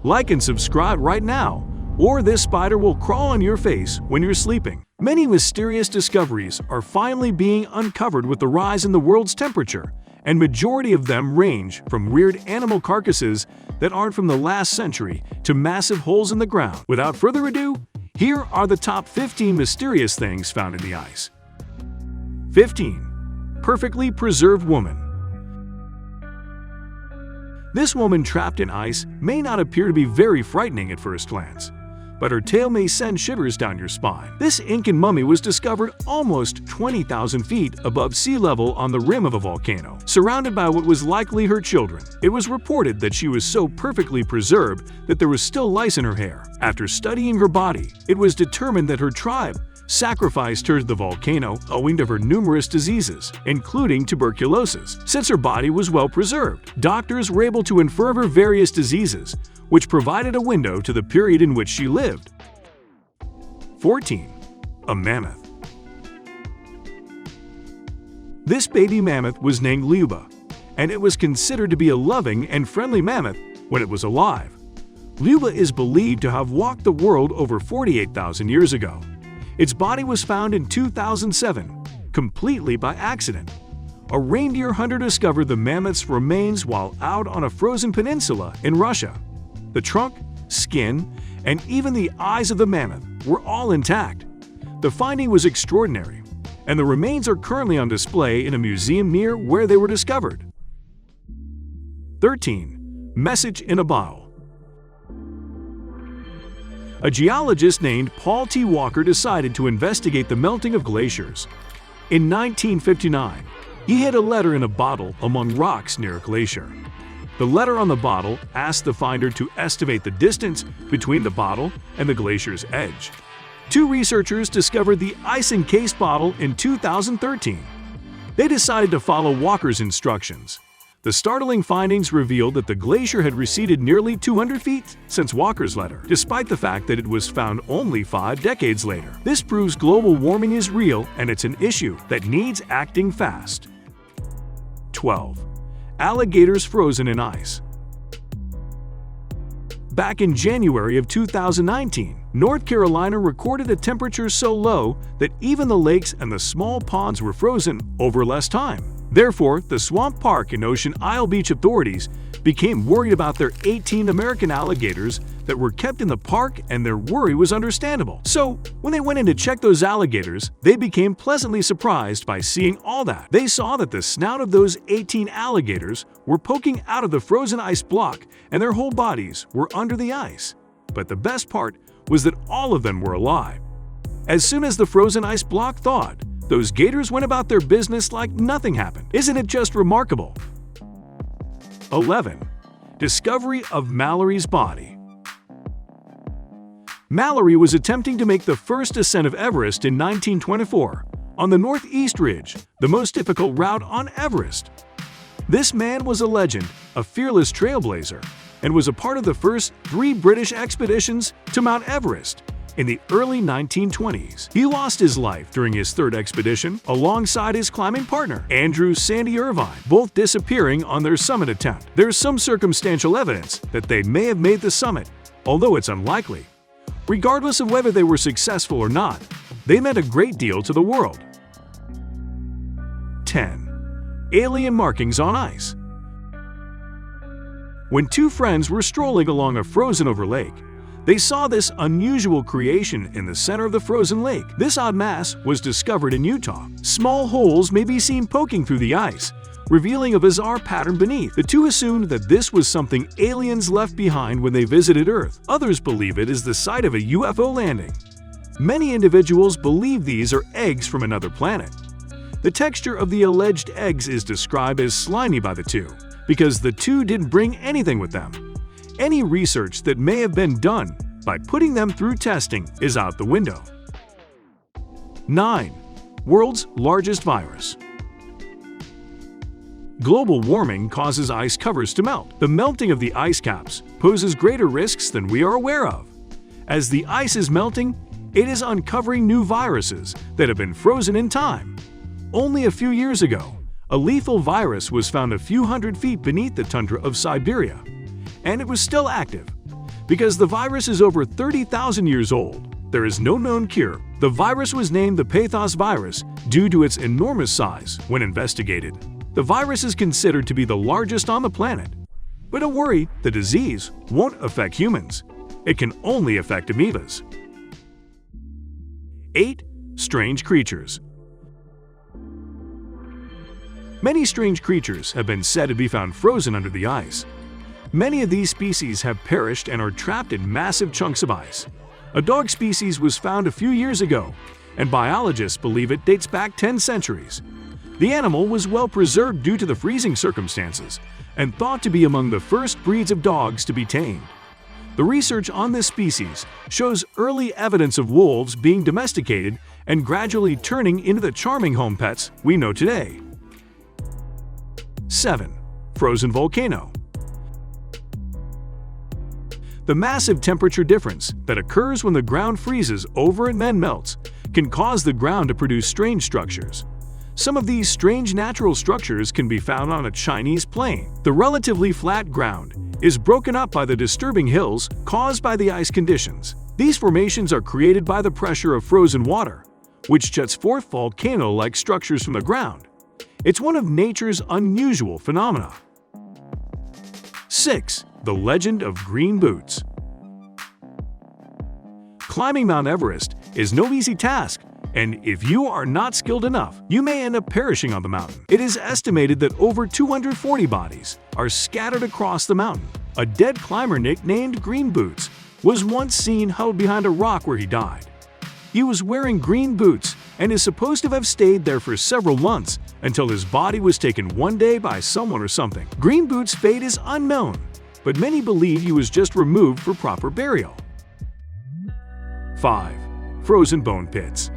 Like and subscribe right now, or this spider will crawl on your face when you're sleeping. Many mysterious discoveries are finally being uncovered with the rise in the world's temperature, and majority of them range from weird animal carcasses that aren't from the last century to massive holes in the ground. Without further ado, here are the top 15 mysterious things found in the ice. 15. Perfectly preserved woman. This woman trapped in ice may not appear to be very frightening at first glance, but her tale may send shivers down your spine. This Incan mummy was discovered almost 20,000 feet above sea level on the rim of a volcano, surrounded by what was likely her children. It was reported that she was so perfectly preserved that there was still lice in her hair. After studying her body, it was determined that her tribe sacrificed her to the volcano owing to her numerous diseases, including tuberculosis. Since her body was well preserved, doctors were able to infer of her various diseases, which provided a window to the period in which she lived. 14. A mammoth. This baby mammoth was named Luba, and it was considered to be a loving and friendly mammoth when it was alive. Luba is believed to have walked the world over 48,000 years ago. Its body was found in 2007, completely by accident. A reindeer hunter discovered the mammoth's remains while out on a frozen peninsula in Russia. The trunk, skin, and even the eyes of the mammoth were all intact. The finding was extraordinary, and the remains are currently on display in a museum near where they were discovered. 13. Message in a bottle. A geologist named Paul T. Walker decided to investigate the melting of glaciers. In 1959, he hid a letter in a bottle among rocks near a glacier. The letter on the bottle asked the finder to estimate the distance between the bottle and the glacier's edge. Two researchers discovered the ice-encased bottle in 2013. They decided to follow Walker's instructions. The startling findings revealed that the glacier had receded nearly 200 feet since Walker's letter, despite the fact that it was found only 5 decades later. This proves global warming is real and it's an issue that needs acting fast. 12. Alligators frozen in ice. Back in January of 2019, North Carolina recorded a temperature so low that even the lakes and the small ponds were frozen over less time. Therefore, the Swamp Park and Ocean Isle Beach authorities became worried about their 18 American alligators that were kept in the park, and their worry was understandable. So, when they went in to check those alligators, they became pleasantly surprised by seeing all that. They saw that the snout of those 18 alligators were poking out of the frozen ice block, and their whole bodies were under the ice. But the best part was that all of them were alive. As soon as the frozen ice block thawed, those gators went about their business like nothing happened. Isn't it just remarkable? 11. Discovery of Mallory's body. Mallory was attempting to make the first ascent of Everest in 1924 on the Northeast Ridge, the most difficult route on Everest. This man was a legend, a fearless trailblazer, and was a part of the first 3 British expeditions to Mount Everest. In the early 1920s, he lost his life during his 3rd expedition alongside his climbing partner, Andrew Sandy Irvine, both disappearing on their summit attempt. There's some circumstantial evidence that they may have made the summit, although it's unlikely. Regardless of whether they were successful or not, they meant a great deal to the world. 10. Alien markings on ice. When 2 friends were strolling along a frozen-over lake, they saw this unusual creation in the center of the frozen lake. This odd mass was discovered in Utah. Small holes may be seen poking through the ice, revealing a bizarre pattern beneath. The 2 assumed that this was something aliens left behind when they visited Earth. Others believe it is the site of a UFO landing. Many individuals believe these are eggs from another planet. The texture of the alleged eggs is described as slimy by the 2, because the 2 didn't bring anything with them. Any research that may have been done by putting them through testing is out the window. 9. World's largest virus. Global warming causes ice covers to melt. The melting of the ice caps poses greater risks than we are aware of. As the ice is melting, it is uncovering new viruses that have been frozen in time. Only a few years ago, a lethal virus was found a few hundred feet beneath the tundra of Siberia, and it was still active. Because the virus is over 30,000 years old, there is no known cure. The virus was named the pathos virus due to its enormous size when investigated. The virus is considered to be the largest on the planet. But don't worry, the disease won't affect humans. It can only affect amoebas. 8. Strange creatures. Many strange creatures have been said to be found frozen under the ice. Many of these species have perished and are trapped in massive chunks of ice. A dog species was found a few years ago, and biologists believe it dates back 10 centuries. The animal was well preserved due to the freezing circumstances and thought to be among the first breeds of dogs to be tamed. The research on this species shows early evidence of wolves being domesticated and gradually turning into the charming home pets we know today. 7. Frozen volcano. The massive temperature difference that occurs when the ground freezes over and then melts can cause the ground to produce strange structures. Some of these strange natural structures can be found on a Chinese plain. The relatively flat ground is broken up by the disturbing hills caused by the ice conditions. These formations are created by the pressure of frozen water, which jets forth volcano-like structures from the ground. It's one of nature's unusual phenomena. 6. The legend of green boots. Climbing Mount Everest is no easy task, and if you are not skilled enough, you may end up perishing on the mountain. It is estimated that over 240 bodies are scattered across the mountain. A dead climber nicknamed Green Boots was once seen huddled behind a rock where he died. He was wearing green boots and is supposed to have stayed there for several months until his body was taken one day by someone or something. Green Boots' fate is unknown, but many believe he was just removed for proper burial. 5. Frozen bone pits.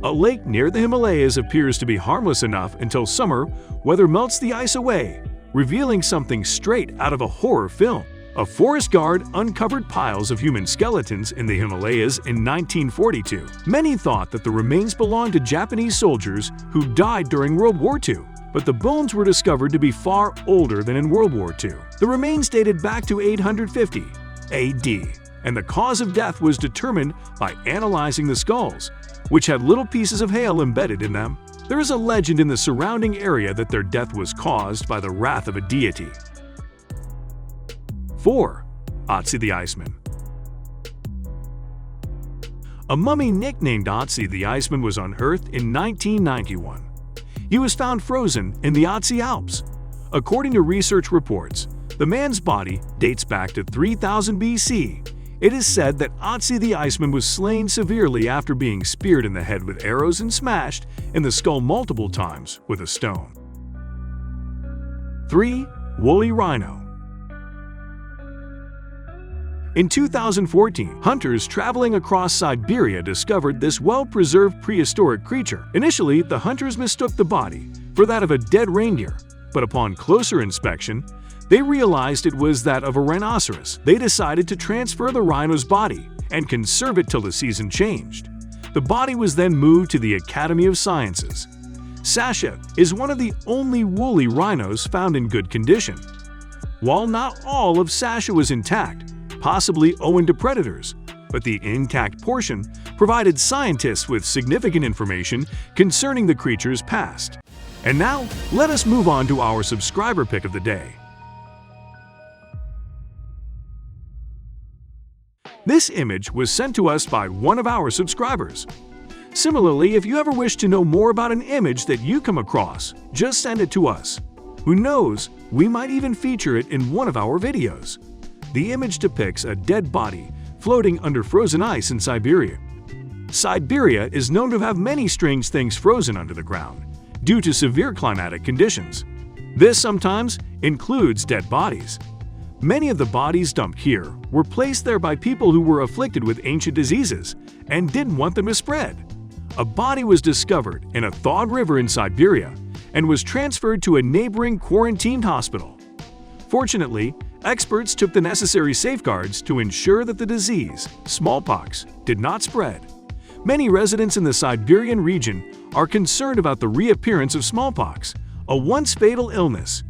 A lake near the Himalayas appears to be harmless enough until summer weather melts the ice away, revealing something straight out of a horror film. A forest guard uncovered piles of human skeletons in the Himalayas in 1942. Many thought that the remains belonged to Japanese soldiers who died during World War II, but the bones were discovered to be far older than in World War II. The remains dated back to 850 AD, and the cause of death was determined by analyzing the skulls, which had little pieces of hail embedded in them. There is a legend in the surrounding area that their death was caused by the wrath of a deity. 4. OTZI the Iceman. A mummy nicknamed OTZI the Iceman was unearthed in 1991. He was found frozen in the OTZI Alps. According to research reports, the man's body dates back to 3000 BC. It is said that OTZI the Iceman was slain severely after being speared in the head with arrows and smashed in the skull multiple times with a stone. 3. Woolly rhino. In 2014, hunters traveling across Siberia discovered this well-preserved prehistoric creature. Initially, the hunters mistook the body for that of a dead reindeer, but upon closer inspection, they realized it was that of a rhinoceros. They decided to transfer the rhino's body and conserve it till the season changed. The body was then moved to the Academy of Sciences. Sasha is one of the only woolly rhinos found in good condition. While not all of Sasha was intact, possibly owing to predators, but the intact portion provided scientists with significant information concerning the creature's past. And now, let us move on to our subscriber pick of the day. This image was sent to us by one of our subscribers. Similarly, if you ever wish to know more about an image that you come across, just send it to us. Who knows, we might even feature it in one of our videos. The image depicts a dead body floating under frozen ice in Siberia. Siberia is known to have many strange things frozen under the ground due to severe climatic conditions. This sometimes includes dead bodies. Many of the bodies dumped here were placed there by people who were afflicted with ancient diseases and didn't want them to spread. A body was discovered in a thawed river in Siberia and was transferred to a neighboring quarantined hospital. Fortunately, experts took the necessary safeguards to ensure that the disease, smallpox, did not spread. Many residents in the Siberian region are concerned about the reappearance of smallpox, a once fatal illness.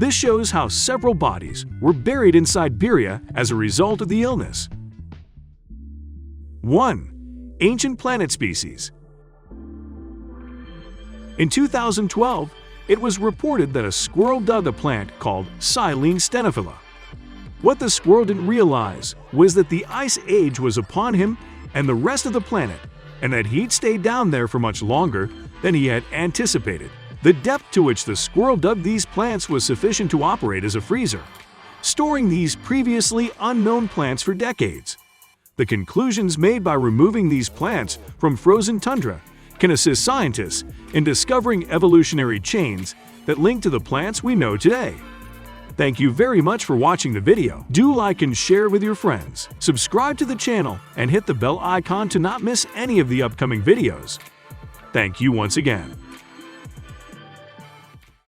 This shows how several bodies were buried in Siberia as a result of the illness. 1. Ancient planet species. In 2012, it was reported that a squirrel dug a plant called Silene stenophylla. What the squirrel didn't realize was that the ice age was upon him and the rest of the planet, and that he'd stayed down there for much longer than he had anticipated. The depth to which the squirrel dug these plants was sufficient to operate as a freezer, storing these previously unknown plants for decades. The conclusions made by removing these plants from frozen tundra can assist scientists in discovering evolutionary chains that link to the plants we know today. Thank you very much for watching the video. Do like and share with your friends. Subscribe to the channel and hit the bell icon to not miss any of the upcoming videos. Thank you once again.